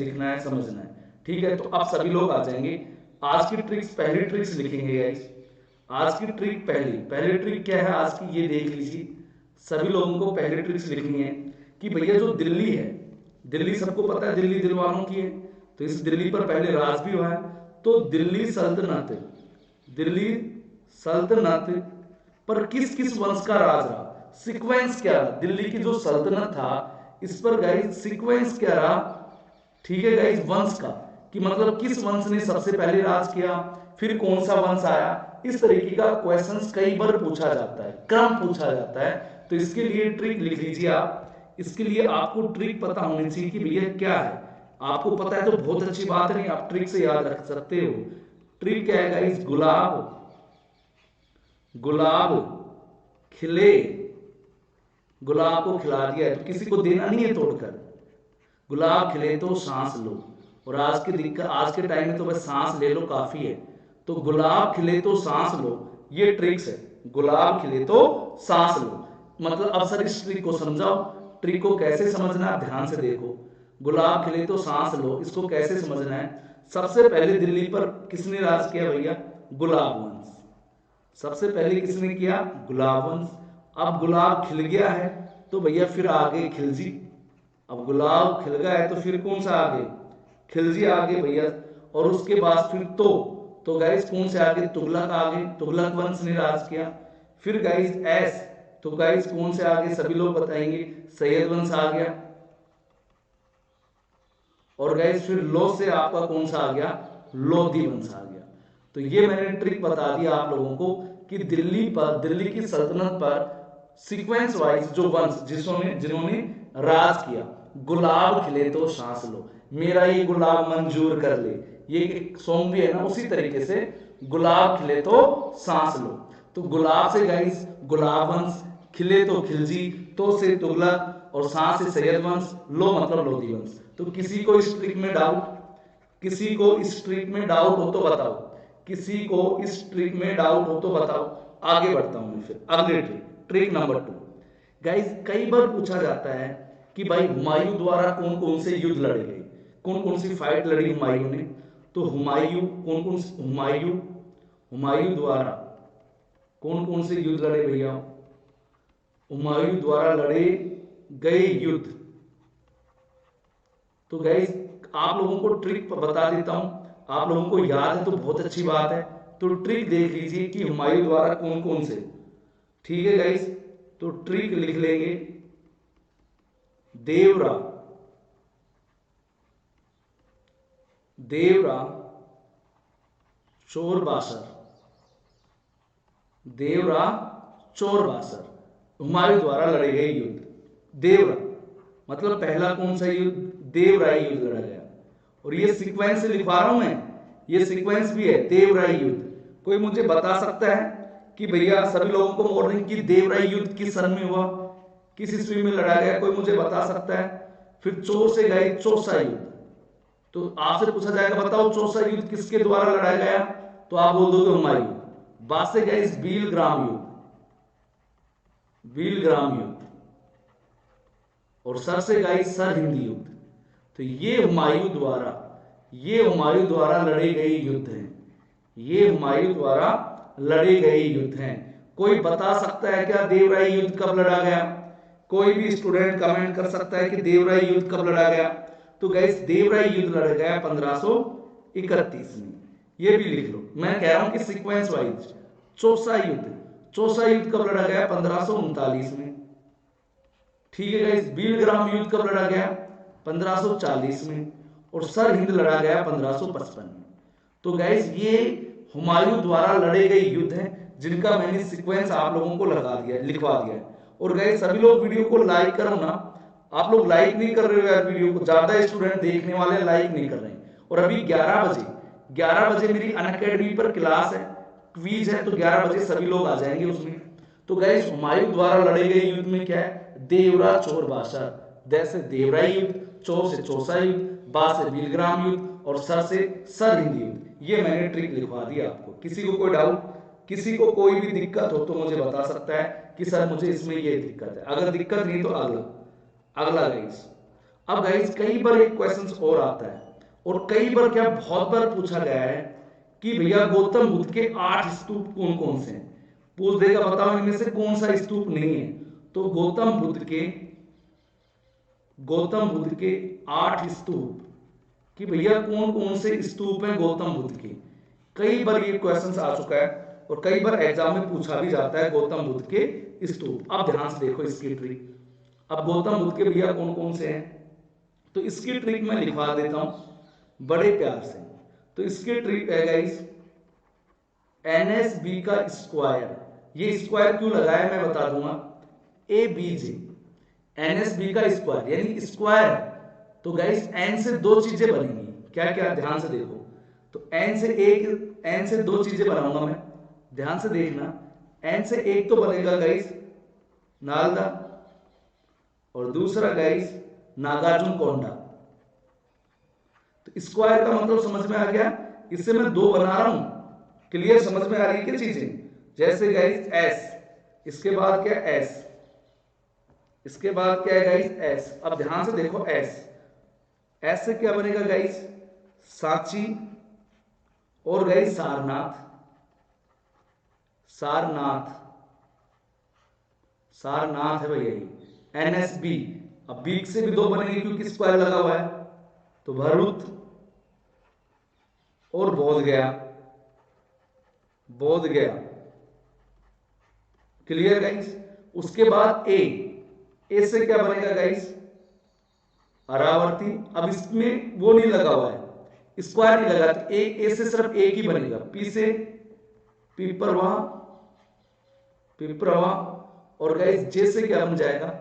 लिखना है, समझना है। ठीक है, तो अब सभी लोग आ जाएंगे। आज की ट्रिक्स, पहली ट्रिक्स लिखेंगे गाइस। आज की ट्रिक पहली ट्रिक क्या है आज की, ये देख लीजिए। सभी लोगों को पहली ट्रिक्स लिखनी है कि भैया जो दिल्ली है, दिल्ली सबको पता है, दिल्ली दिल वालों की है, तो इस दिल्ली पर पहले राज भी हुआ है। तो दिल्ली सल्तनत, दिल्ली सल्तनत पर किस किस वंश का राज रहा, सीक्वेंस क्या रहा, दिल्ली की जो सल्तनत था इस पर गाइस सीक्वेंस क्या रहा। ठीक है गाइस, वंश का, कि मतलब किस वंश ने सबसे पहले राज किया, फिर कौन सा वंश आया। इस तरीके का क्वेश्चंस कई बार पूछा जाता है, क्रम पूछा जाता है। तो इसके लिए ट्रिक लिख लीजिए आप। इसके लिए आपको ट्रिक पता होनी चाहिए कि भैया क्या है। आपको पता है तो बहुत अच्छी बात है, नहीं आप ट्रिक से याद रख सकते हो। ट्रिक क्या है गाइस, गुलाब, गुलाब खिले, गुलाब को खिला दिया है तो किसी को देना नहीं है तोड़कर। गुलाब खिले तो सांस लो, और आज की दिक्कत, आज के टाइम में तो बस सांस ले लो काफी है। तो गुलाब खिले तो सांस लो, ये ट्रिक्स है। गुलाब खिले तो सांस लो, मतलब अब सर इस ट्रिक को समझाओ। ट्रिक को कैसे समझना है, ध्यान से देखो। गुलाब खिले तो सांस लो, इसको कैसे समझना है। सबसे पहले दिल्ली पर किसने राज किया भैया, गुलाब वंश। सबसे पहले किसने किया, गुलाब वंश। अब गुलाब खिल गया है तो भैया फिर आगे खिलजी। अब गुलाब खिल गया है तो फिर कौन सा आगे, खिलजी आगे भैया। और उसके बाद फिर तो गाइस कौन से आगे, तुगलक आगे, तुगलक वंश ने राज किया। फिर गाइस एस, तो गाइस कौन से आगे, सभी लोग बताएंगे, सैयद वंश आ गया। और गाइस फिर लो से आपका कौन सा आ गया, लोधी वंश आ गया। तो ये मैंने ट्रिक बता दिया आप लोगों को कि दिल्ली पर, दिल्ली की सल्तनत पर सीक्वेंस वाइज जो वंश जिन्होंने राज किया। गुलाब खिले तो सांस लो, मेरा ये गुलाब मंजूर कर ले, ये एक सॉन्ग भी है ना, उसी तरीके से गुलाब खिले तो सांस लो। तो गुलाब से गाइस गुलाब वंश, खिले तो खिलजी, तो से तुगलक, और सांस से सैयद वंश, लो मतलब लोधी वंश। तो किसी को इस ट्रिक में डाउट, किसी को इस ट्रिक में डाउट हो तो बताओ, किसी को इस ट्रिक में डाउट हो तो बताओ। आगे बढ़ता हूं मैं फिर अगले ट्रिक, ट्रिक नंबर 2। गाइस कई बार पूछा जाता है कि भाई हुमायूं द्वारा कौन कौन से युद्ध लड़े गए, कौन कौन सी फाइट लड़ी हुमायूं ने। तो हुमायूं कौन कौन, हुमायूं, हुमायूं द्वारा कौन कौन से युद्ध लड़े भैया, हुमायूं द्वारा लड़े गए युद्ध। तो गाइस आप लोगों को ट्रिक बता देता हूं, आप लोगों को याद है तो बहुत अच्छी बात है। तो ट्रिक देख लीजिए कि हुमायूं द्वारा कौन कौन से। ठीक है गाइस, तो ट्रिक लिख लेंगे, देवरा, देवरा चोरबासर, देवरा चोरबासर हुमायूं द्वारा लड़े गए युद्ध। देवरा मतलब पहला कौन सा युद्ध, देवराई युद्ध लड़ा गया। और ये सीक्वेंस लिखवा रहा हूं मैं, ये सीक्वेंस भी है, देवराई युद्ध। कोई मुझे बता सकता है कि भैया सभी लोगों को मॉर्निंग की देवराई युद्ध किस सन में हुआ, किस ईस्वी में लड़ा गया, कोई मुझे बता सकता है। फिर चोर से गए चौसा युद्ध, तो आपसे पूछा जाएगा बताओ चौसा युद्ध किसके द्वारा लड़ा गया, तो आप बोल दोगे हुमायूं। बाद से गए भीलग्राम युद्ध, भीलग्राम युद्ध। और सर से गई सर हिंदी युद्ध। तो ये हुमायूं द्वारा, ये हुमायूं द्वारा लड़े गए युद्ध हैं, ये हुमायूं द्वारा लड़े गए युद्ध हैं। कोई बता सकता है क्या देवराई युद्ध कब लड़ा गया, कोई भी स्टूडेंट कमेंट कर सकता है कि देवराई युद्ध कब लड़ा गया। तो गाइस देवराई युद्ध लड़ा गया 1531 में, ये भी लिख लो। मैं कह रहा हूं कि सीक्वेंस वाइज। चौसा युद्ध, चौसा युद्ध कब लड़ा गया, 1539 में। ठीक है गाइस, भीलग्राम युद्ध कब लड़ा गया, 1540 में। और सर हिंद लड़ा गया 1555 में। तो गाइस ये हुमायूं द्वारा लड़े गए युद्ध हैं, जिनका मैंने सीक्वेंस आप लोगों को लगा दिया, लिखवा दिया है। और गाइस सभी लोग वीडियो को लाइक करो ना, आप लोग लाइक नहीं कर रहे हो यार वीडियो को, ज्यादा स्टूडेंट देखने वाले लाइक नहीं कर रहे हैं। और अभी 11 बजे मेरी अनअकैडमी पर क्लास है, क्वीज है, तो 11 बजे सभी लोग आ जाएंगे उसमें। तो गाइस हुमायूं द्वारा लड़े गए युद्ध में क्या है, देवरा चोर बादशाह, जैसे देवराई युद्ध, चोर से चौसा युद्ध, बा से भीलग्राम युद्ध, और सर से सर हिंदी युद्ध। ये मैंने ट्रिक लिखवा दी आपको। किसी को कोई डाउट, किसी को कोई भी दिक्कत हो तो मुझे बता सकता है कि सर मुझे इसमें ये दिक्कत है। अगर दिक्कत नहीं तो अगला, अगला गाइस अब गाइस कई बार एक क्वेश्चन और आता है, और कई बार क्या बहुत बार पूछा गया है कि भैया गौतम बुद्ध के 8 स्तूप कौन कौन से हैं। पूछ देगा बताओ इनमें से कौन सा स्तूप नहीं है। तो गौतम बुद्ध के 8 स्तूप कि भैया कौन कौन से स्तूप हैं गौतम बुद्ध के। कई बार ये क्वेश्चन आ चुका है और कई बार एग्जाम में पूछा भी जाता है गौतम बुद्ध के स्तूप। अब ध्यान से देखो इसकी ट्रिक। अब गौतम बुद्ध के भैया कौन कौन से हैं, तो इसकी ट्रिक मैं लिखवा देता हूं बड़े प्यार से। तो इसकी ट्रिक है गाइस NSB का स्क्वायर। ये स्क्वायर क्यों लगाया मैं बता दूंगा। ABJ NSB का स्क्वायर यानी स्क्वायर। तो गाइस n से दो चीजें बनेंगी, क्या क्या, ध्यान से देखो। तो n से दो चीजें बनाऊंगा मैं, ध्यान से देखना। n से एक तो बनेगा गाइस नालंदा, और दूसरा गाइस नागार्जुन कोंडा। तो स्क्वायर का मतलब समझ में आ गया। इससे मैं दो बना रहा हूं, क्लियर, समझ में आ रही है क्या चीजें। जैसे गाइस S, इसके बाद क्या S, इसके बाद क्या है गाइस S। अब ध्यान से देखो S से क्या बनेगा गाइस सांची, और गाइस सारनाथ, सारनाथ है भैया ये NSB। अब B से भी दो बनेंगे क्योंकि स्क्वायर लगा हुआ है। तो भरूच और बोध गया, क्लियर गाइस। उसके बाद ए से क्या बनेगा गाइस अरावती। अब इसमें वो नहीं लगा हुआ है, स्क्वायर नहीं लगा, तो ए से सिर्फ एक ही बनेगा। पी से पिपरवा, और गाइस जे से क्या बन जाएगा,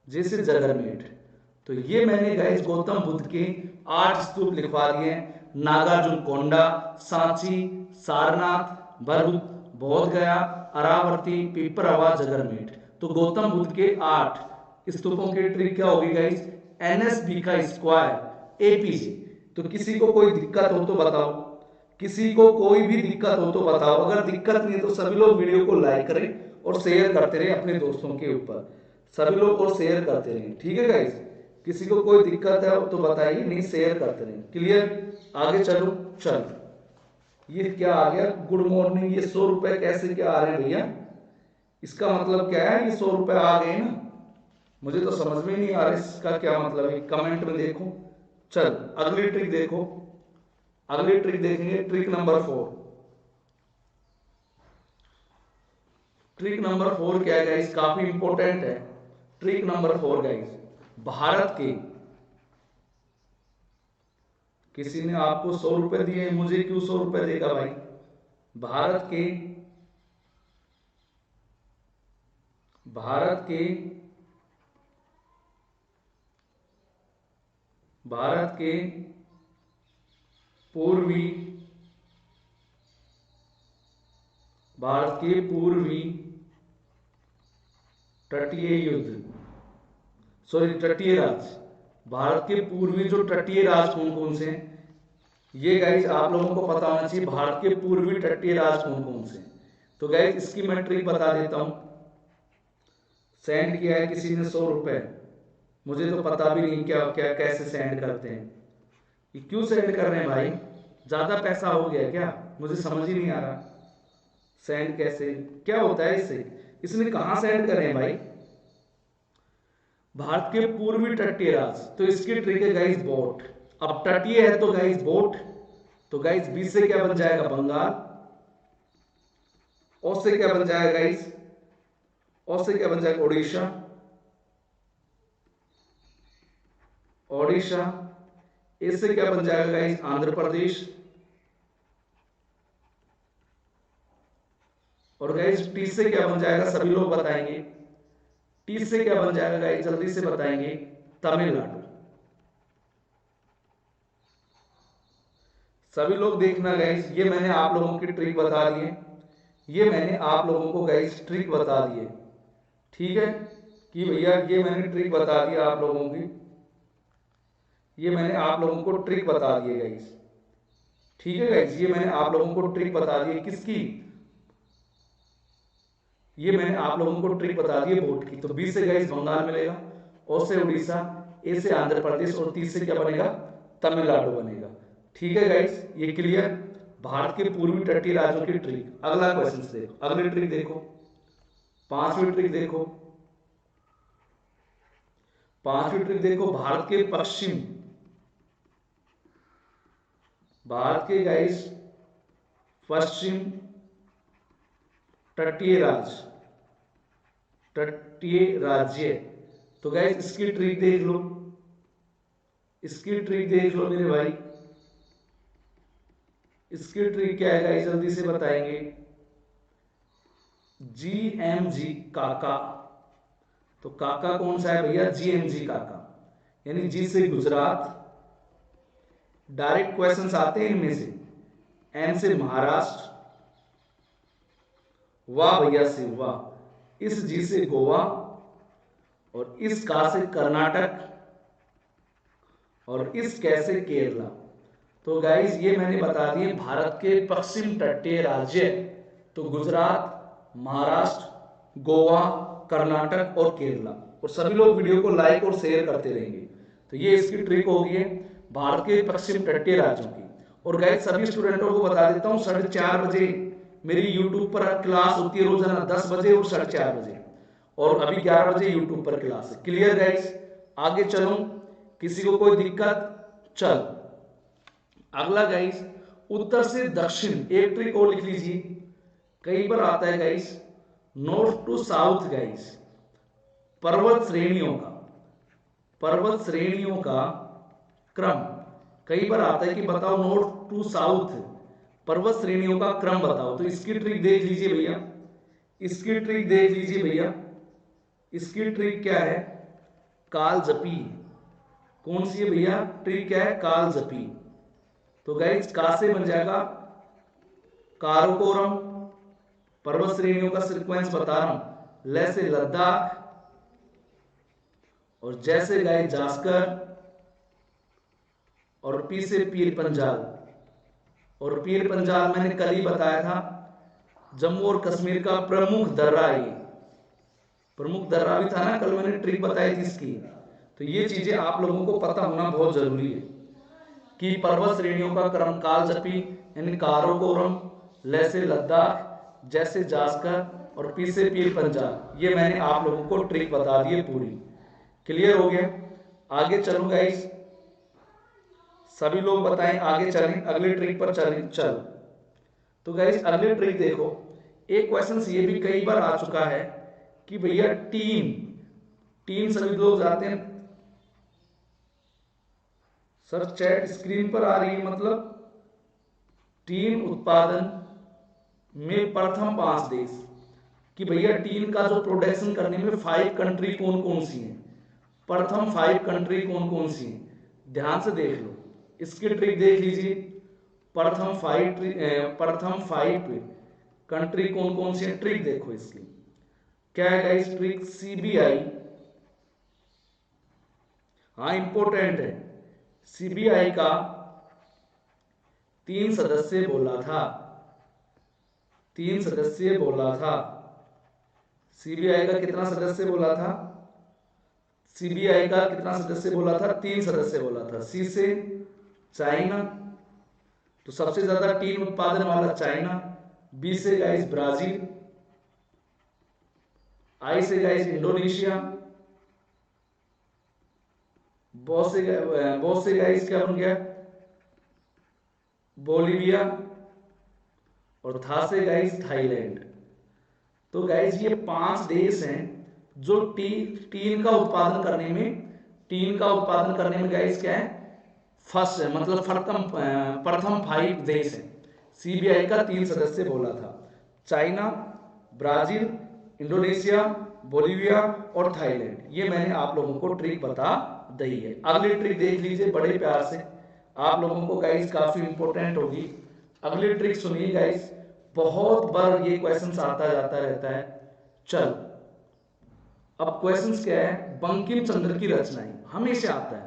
जे से जगरमेट। तो ये मैंने गाइस गौतम बुद्ध के 8 स्तूप लिखवा दिए हैं। नागार्जुन कोंडा, सांची, सारनाथ, भरूच, बोध गया, अरावती, पिपरवा, जगरमेट। तो गौतम बुद्ध के 8 स्तूपों की ट्रिक क्या होगी गाइस NSB का स्क्वायर APG। तो किसी को कोई दिक्कत हो तो बताओ, किसी को कोई भी दिक्कत हो तो बताओ। अगर दिक्कत नहीं है तो सभी लोग वीडियो को लाइक करें और शेयर करते रहे अपने दोस्तों के ऊपर, सभी लोग और शेयर करते रहें, ठीक है गाइस। किसी को कोई दिक्कत है तो बताइए, नहीं शेयर करते रहें, क्लियर। आगे चलो। ये क्या आ गया, गुड मॉर्निंग। ये 100 रुपए कैसे क्या आ रहे हैं भैया, इसका मतलब क्या है। ये 100 रुपए आ गए ना, मुझे तो समझ में नहीं आ रहा इसका क्या मतलब है, कमेंट में देखो। चल अगली ट्रिक देखो, अगली ट्रिक देखेंगे, ट्रिक नंबर 4। ट्रिक नंबर 4 क्या है गाइस, काफी इंपॉर्टेंट है। ट्रिक नंबर 4 गाइस, भारत के, किसी ने आपको 100 रुपए दिए, मुझे क्यों 100 रुपए देगा भाई। भारत के पूर्वी तटीय युद्ध, सॉरी तटीय राज। भारत के पूर्वी जो तटीय राज कौन कौन से हैं, ये गाइस आप लोगों को पता होना चाहिए। भारत के पूर्वी तटीय राज कौन कौन से। तो गाइस इसकी मैं ट्रिक बता देता हूं। सेंड किया है किसी ने 100 रुपए, मुझे तो पता भी नहीं क्या क्या कैसे सेंड करते हैं, ये क्यों सेंड कर रहे हैं भाई, ज्यादा पैसा हो गया क्या, मुझे समझ ही नहीं आ रहा। सेंड कैसे, क्या होता है इससे, इसने कहां सेंड कर रहे हैं भाई, भारत के पूर्वी तटीय राज। तो इसकी ट्रिक है गाइस बोट। अब तटीय है तो गाइस बोट, तो गाइस बी से क्या बन जाएगा बंगाल, ओ से क्या बन जाएगा गाइस, ओ से क्या बन जाएगा ओडिशा, ए से क्या बन जाएगा गाइस आंध्र प्रदेश, और गाइस टी से क्या बन जाएगा, सभी लोग बताएंगे, टी से क्या बन जाएगा गाइस जल्दी से बताएंगे, तमिलनाडु। सभी लोग देखना गाइस, ये मैंने आप लोगों की ट्रिक बता दी है, ये मैंने आप लोगों को गाइस ट्रिक बता दी है, ठीक है कि भैया ये मैंने ट्रिक बता दी आप लोगों की, ये मैंने आप लोगों को ट्रिक बता दी है गाइस, ठीक है गाइस। ये मैंने आप लोगों को ट्रिक बता दी है किसकी, ये मैंने आप लोगों को ट्रिक बता दी है बोट की। तो बी से गाइस बंगाल मिलेगा, ओ से उड़ीसा, ए से आंध्र प्रदेश और ती से क्या बनेगा, तमिलनाडु बनेगा। ठीक है गाइस, ये क्लियर। भारत के पूर्वी तटीय राज्यों की ट्रिक। अगला क्वेश्चन देखो, अगली ट्रिक देखो, 5वीं ट्रिक देखो, 5वीं ट्रिक देखो। भारत के गाइस पश्चिम तटीय राज्य। तो गाइस इसकी ट्रिक देख लो, इसकी ट्रिक देख लो मेरे भाई। इसकी ट्रिक क्या है गाइस, जल्दी से बताएंगे। GMG काका। तो काका कौन सा है भैया, GMG काका, यानी जी से गुजरात। डायरेक्ट क्वेश्चंस आते हैं इनमें से। एम से महाराष्ट्र, वाह भैया से वाह, इस जी से गोवा, और इस का से कर्नाटक, और इस कैसे केरला। तो गाइस ये मैंने बता दिए भारत के पश्चिम तटीय राज्य। तो गुजरात, महाराष्ट्र, गोवा, कर्नाटक और केरला। और सभी लोग वीडियो को लाइक और शेयर करते रहेंगे। तो ये इसकी ट्रिक होगी है भारत के पश्चिम तटीय राज्यों की। और गाइस सभी स्टूडेंटों को बता देता हूँ 4:30 बजे मेरी यूट्यूब पर क्लास होती है रोजाना, 10 बजे और 4:30 बजे, और अभी 11 बजे यूट्यूब पर क्लास है। क्लियर गाइस, आगे चलूं, किसी को कोई दिक्कत? चल अगला गाइस, उत्तर से दक्षिण। एक ट्रिक और लिख लीजिए, कई बार आता है guys north to south. Guys पर्वत श्रेणियों का क्रम कई बार आता है कि बताओ नॉर्थ टू साउथ, पर्वत श्रेणियों का क्रम बताओ। तो इसकी ट्रिक देख लीजिए भैया, इसकी ट्रिक देख लीजिए भैया। इसकी ट्रिक क्या है, कालजपी। कौन सी है भैया ट्रिक, क्या है, कालजपी। तो गाइस का से बन जाएगा काराकोरम, पर्वत श्रेणियों का सीक्वेंस बता रहा हूं, ले से लद्दाख, और जैसे गाइस जास्कर, और पी से पीर पंजाल। और पीर पंजाल मैंने कल ही बताया था, जम्मू और कश्मीर का प्रमुख दर्रा है, प्रमुख दर्रा भी था ना, कल मैंने ट्रिक बताई थी इसकी। तो ये चीजें आप लोगों को पता होना बहुत जरूरी है कि पर्वत श्रेणियों का क्रम कालजपी, यानी काराकोरम, ले से लद्दाख, जैसे जास्कर और पी से पीर पंजाल। ये मैंने आप लोगों को ट्रिक बता दी है पूरी। क्लियर हो गया, आगे चलूं गाइस, सभी लोग बताएं, आगे चलें, अगली ट्रिक पर चलें। चल तो गाइस अगली ट्रिक देखो, एक क्वेश्चन ये भी कई बार आ चुका है कि भैया टीन सभी लोग जाते हैं सर, चैट स्क्रीन पर आ रही है, मतलब टीन उत्पादन में प्रथम 5 देश, कि भैया टीन का जो प्रोडक्शन करने में 5 कंट्री कौन कौन सी हैं, प्रथम 5 कंट्री कौन कौन सी हैं। ध्यान से देख लो, इसकी ट्रिक देख लीजिए। प्रथम 5 कंट्री कौन कौन सी है, ट्रिक देखो इसकी क्या है गाइस, ट्रिक CBI। हाँ इंपॉर्टेंट है, CBI का 3 सदस्य बोला था, 3 सदस्य बोला था। CBI का कितना सदस्य बोला था, CBI का कितना सदस्य बोला था, 3 सदस्य बोला था। C से चाइना, तो सबसे ज्यादा टीन उत्पादन वाला चाइना। B से गाइस ब्राजील, I से गाइस इंडोनेशिया, बहुत से गाइस क्या बन गया, बोलिविया, और था से गाइस थाईलैंड। तो गाइस ये 5 देश हैं जो टीन का उत्पादन करने में गाइस क्या है, फर्स्ट है, मतलब प्रथम 5 देश है। CBI का 3 सदस्य बोला था, चाइना, ब्राजील, इंडोनेशिया, बोलिविया और थाईलैंड। ये मैंने आप लोगों को ट्रिक बता दी है। अगली ट्रिक देख लीजिए बड़े प्यार से, आप लोगों को गाइस काफी इंपॉर्टेंट होगी। अगली ट्रिक सुनिए गाइस, बहुत बार ये क्वेश्चन आता जाता रहता है। चल अब क्वेश्चन क्या है, बंकिम चंद्र की रचनाएं, हमेशा आता है।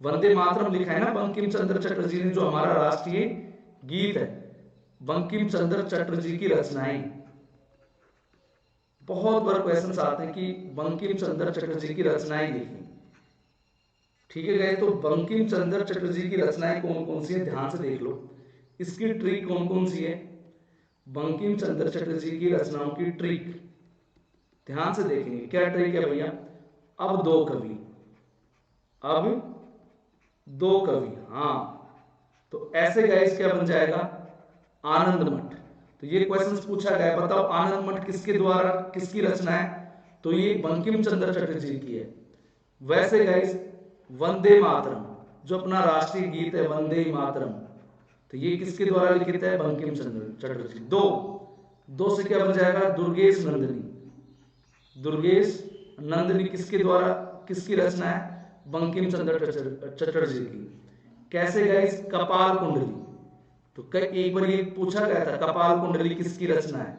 वंदे मातरम लिखा है ना बंकिम चंद्र चटर्जी ने, जो हमारा राष्ट्रीय गीत है, बंकिम चंद्र चटर्जी की रचनाएं। बहुत बार क्वेश्चन आते हैं कि बंकिम चंद्र चटर्जी की रचनाएं लिखी। ठीक है गाइस, तो बंकिम चंद्र चटर्जी की रचनाएं कौन कौन सी है, ध्यान से देख लो। इसकी ट्रिक कौन कौन सी है, बंकिम चंद्र चटर्जी की रचनाओं की ट्रिक, ध्यान से देखेंगे क्या ट्रिक है भैया। अब दो कवि, अब दो कवि, हाँ, तो ऐसे गाइस क्या बन जाएगा, आनंद मठ। तो ये क्वेश्चन पूछा गया, बताओ आनंद मठ किसके द्वारा, किसकी रचना है, तो ये बंकिम चंद्र चटर्जी की है। वैसे गाइस वंदे मातरम, जो अपना राष्ट्रीय गीत है वंदे मातरम, तो ये किसके द्वारा लिखित है, बंकिम चंद्र चटर्जी। दो दो से क्या बन जाएगा, दुर्गेश नंदिनी, दुर्गेश नंदिनी किसके द्वारा, किसकी रचना है, बंकिम चंद्र चटर्जी की। कैसे गाइस, कपाल कुंडली, तो एक बार ये पूछा गया था कपाल कुंडली किसकी रचना है,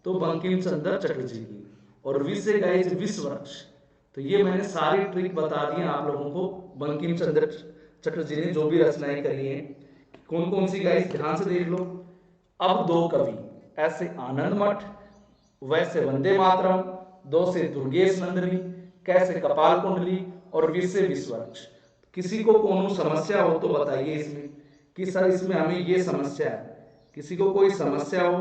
तो बंकिम चंद्र चटर्जी की। और विषय गाइस विश्ववृक्ष, तो ये मैंने सारी ट्रिक बता दी है आप लोगों को, बंकिम चंद्र चटर्जी ने जो भी रचनाएं करी हैं कौन कौन सी गाइस, ध्यान से देख लो। अब दो कवि, ऐसे आनंद मठ, वैसे वंदे मातरम, दो से दुर्गेश नंदिनी, कैसे कपाल कुंडली, और विषय विश्ववृक्ष। किसी को कोनो समस्या हो तो बताइए इसमें कि सर इसमें हमें ये समस्या है, किसी को कोई समस्या हो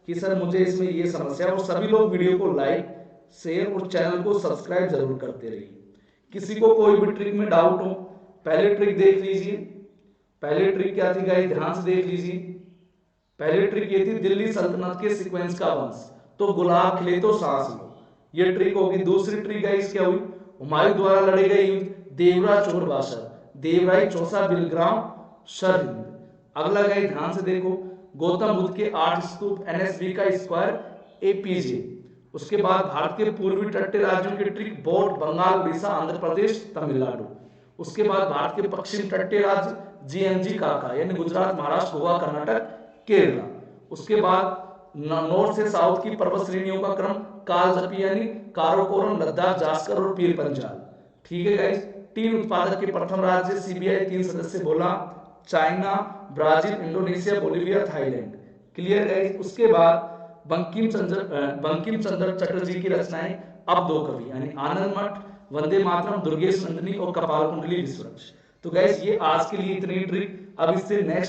कि सर मुझे इसमें ये समस्या हो, सभी लोग वीडियो को लाइक शेयर और चैनल को सब्सक्राइब जरूर करते रहिए। किसी को कोई भी ट्रिक में डाउट हो, पहले ट्रिक देख लीजिए। पहले ट्रिक क्या थी गाइस, ध्यान से देख लीजिए। पहली ट्रिक ये थी दिल्ली सल्तनत के सीक्वेंस का वंश, तो गुलाब खिले तो सांस लो, ये ट्रिक होगी। दूसरी ट्रिक गाइस क्या हुई, हुमायूं द्वारा लड़े गए युद्ध, देवरा चोर बासर, देवराई चौसा बिलग्राम शरहिंद। अगला गाइस ध्यान से देखो, गौतम बुद्ध के 8 स्तूप, एनएसबी का स्क्वायर, एपीजे। उसके बाद भारत के पूर्वी तटीय राज्यों की ट्रिक, बोट, बंगाल, उड़ीसा, आंध्र प्रदेश, तमिलनाडु। उसके बाद भारत के पश्चिम तटीय राज्य, जीएनजी काका, यानी गुजरात, महाराष्ट्र, गोवा, कर्नाटक, केरला। उसके बाद नॉर्थ से साउथ की पर्वत श्रेणियों का क्रम, कालजपी यानी काराकोरम, लद्दाख, जास्कर और पीर पंजाल। ठीक है गाइस, टीन उत्पादक के प्रथम राज्य, सीबीआई 3 सदस्य बोला, China, Brazil, Indonesia, Bolivia, Thailand. Clear guys. उसके बाद बंकिम चंद्र चटर्जी की रचनाएं, अब दो कवि, यानी आनंद मठ, वंदे मातरम, दुर्गेश नंदिनी और कपाल कुंडली विश्ववृक्ष। तो गाइस ये आज के लिए इतनी ट्रिक। अब इससे नेक्स्ट